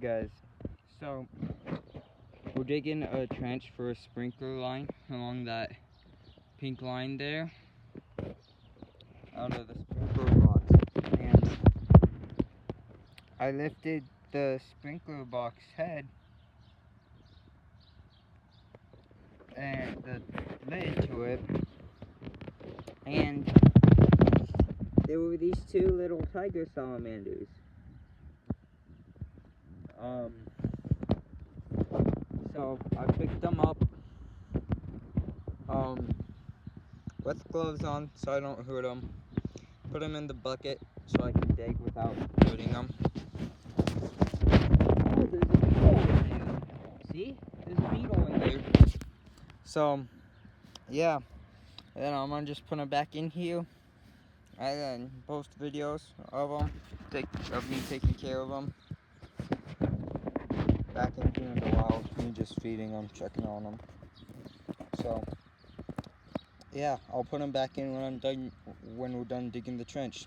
Guys, so we're digging a trench for a sprinkler line along that pink line there out of the sprinkler box, and I lifted the sprinkler box head and the lid to it, and there were these two little tiger salamanders. So I picked them up with gloves on so I don't hurt them. Put them in the bucket so I can dig without hurting them. Oh, there's a beetle in there. See? There's a beetle in there. So, yeah. And then I'm gonna just put them back in here and then post videos of them, of me taking care of them. Back in here in the wild, me just feeding them, checking on them. So, yeah, I'll put them back in when we're done digging the trench.